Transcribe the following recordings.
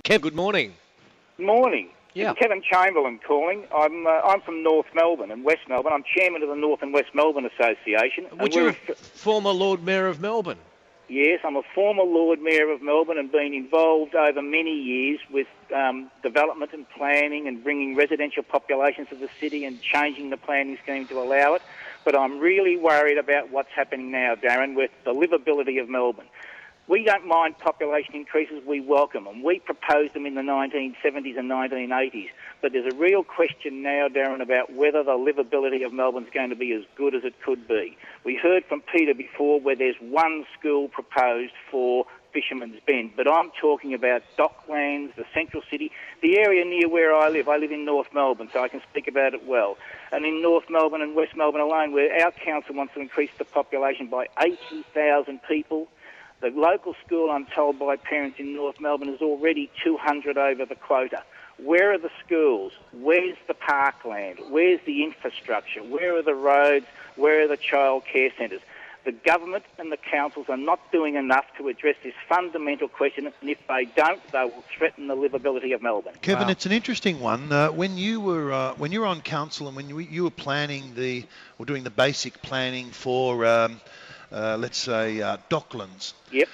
Kev, good morning. Morning. Yeah. It's Kevin Chamberlain calling. I'm from North Melbourne and West Melbourne. I'm chairman of the North and West Melbourne Association. Would you a former Lord Mayor of Melbourne? Yes, I'm a former Lord Mayor of Melbourne and been involved over many years with development and planning and bringing residential populations to the city and changing the planning scheme to allow it. But I'm really worried about what's happening now, Darren, with the livability of Melbourne. We don't mind population increases, we welcome them. We proposed them in the 1970s and 1980s. But there's a real question now, Darren, about whether the livability of Melbourne's going to be as good as it could be. We heard from Peter before where there's one school proposed for Fisherman's Bend, but I'm talking about Docklands, the central city, the area near where I live. I live in North Melbourne, so I can speak about it well. And in North Melbourne and West Melbourne alone, where our council wants to increase the population by 80,000 people, the local school, I'm told by parents in North Melbourne, is already 200 over the quota. Where are the schools? Where's the parkland? Where's the infrastructure? Where are the roads? Where are the child care centres? The government and the councils are not doing enough to address this fundamental question, and if they don't, they will threaten the livability of Melbourne. Kevin, It's an interesting one. When you were on council and when you were planning doing the basic planning for let's say Docklands. Yep.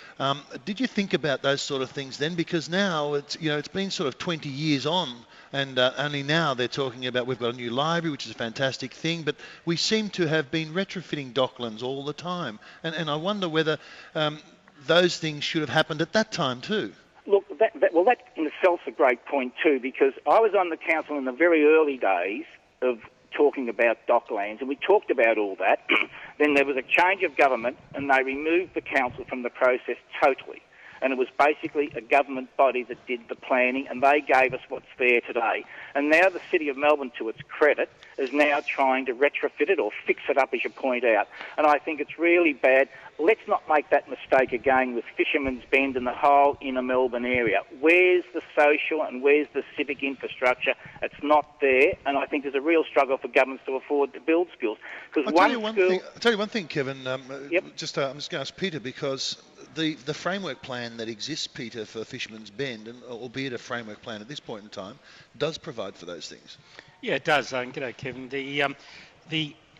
Did you think about those sort of things then? Because now it's been sort of 20 years on, and only now they're talking about we've got a new library, which is a fantastic thing, but we seem to have been retrofitting Docklands all the time, and I wonder whether those things should have happened at that time too. Look, that in itself is a great point too, because I was on the council in the very early days of talking about Docklands, and we talked about all that. Then there was a change of government, and they removed the council from the process totally. And it was basically a government body that did the planning, and they gave us what's there today. And now the City of Melbourne, to its credit, is now trying to retrofit it or fix it up, as you point out. And I think it's really bad. Let's not make that mistake again with Fisherman's Bend and the whole inner Melbourne area. Where's the social and where's the civic infrastructure? It's not there, and I think there's a real struggle for governments to afford to build schools. I'll tell you one thing, Kevin. Yep. I'm just going to ask Peter, because the framework plan that exists, Peter, for Fisherman's Bend, and albeit a framework plan at this point in time, does provide for those things. Yeah, it does. G'day, Kevin.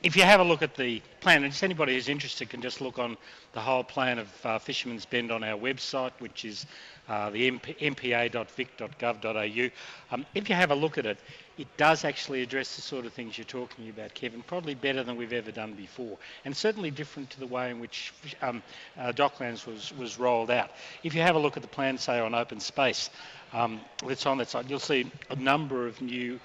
If you have a look at the plan, and just anybody who's interested can just look on the whole plan of Fisherman's Bend on our website, which is the mpa.vic.gov.au. If you have a look at it, it does actually address the sort of things you're talking about, Kevin, probably better than we've ever done before, and certainly different to the way in which Docklands was rolled out. If you have a look at the plan, say, on open space, that's on that side, you'll see a number of new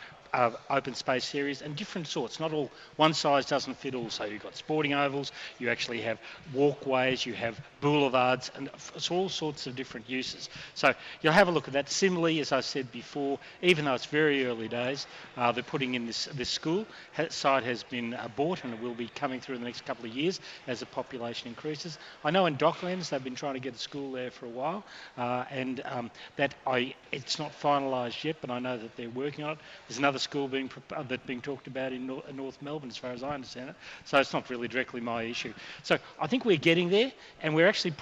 open space areas and different sorts. Not all, one size doesn't fit all. So you've got sporting ovals, you actually have walkways, you have boulevards, and it's all sorts of different uses. So you'll have a look at that. Similarly, as I said before, even though it's very early days, they're putting in this school. Site has been bought and it will be coming through in the next couple of years as the population increases. I know in Docklands they've been trying to get a school there for a while, it's not finalised yet, but I know that they're working on it. There's another school being talked about in North Melbourne, as far as I understand it. So it's not really directly my issue. So I think we're getting there, and we're actually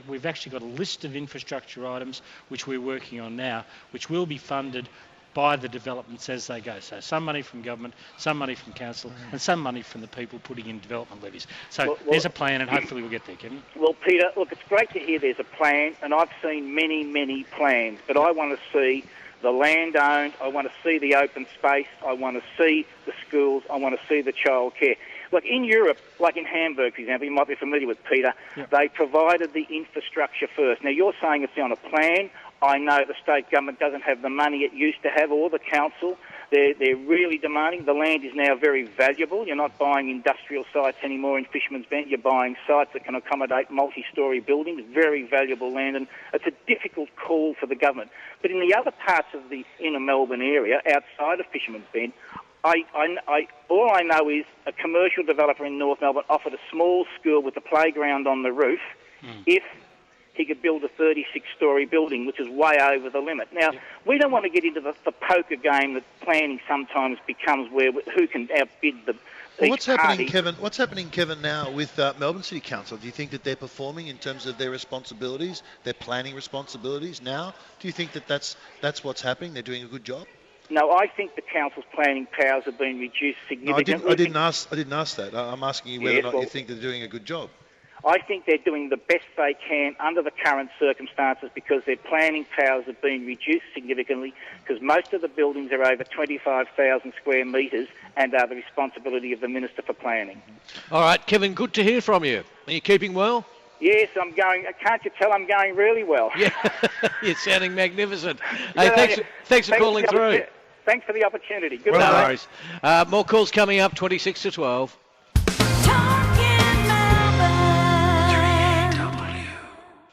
we've actually got a list of infrastructure items which we're working on now, which will be funded by the developments as they go. So some money from government, some money from council, and some money from the people putting in development levies. So there's a plan, and hopefully we'll get there, Kevin. Well, Peter, look, it's great to hear there's a plan, and I've seen many, many plans, but I want to see the land owned, I want to see the open space, I want to see the schools, I want to see the child care. Look, in Europe, like in Hamburg, for example, you might be familiar with, Peter, They provided the infrastructure first. Now, you're saying it's on a plan. I know the state government doesn't have the money it used to have, or the council. They're really demanding. The land is now very valuable. You're not buying industrial sites anymore in Fisherman's Bend. You're buying sites that can accommodate multi-storey buildings, very valuable land, and it's a difficult call for the government. But in the other parts of the inner Melbourne area, outside of Fisherman's Bend, all I know is a commercial developer in North Melbourne offered a small school with a playground on the roof if he could build a 36-storey building, which is way over the limit. Now, we don't want to get into the poker game that planning sometimes becomes, where who can outbid Well, each what's happening, party. Kevin? What's happening, Kevin, now with Melbourne City Council? Do you think that they're performing in terms of their responsibilities, their planning responsibilities now? Do you think that that's what's happening? They're doing a good job? No, I think the council's planning powers have been reduced No, I significantly. didn't ask that. I'm asking you whether or not you think they're doing a good job. I think they're doing the best they can under the current circumstances because their planning powers have been reduced significantly because most of the buildings are over 25,000 square metres and are the responsibility of the Minister for Planning. All right, Kevin, good to hear from you. Are you keeping well? Yes, I'm going. Can't you tell I'm going really well? Yeah, you're sounding magnificent. Hey, thanks for calling through. Thanks for the opportunity. Good No night. worries. More calls coming up, 26 to 12.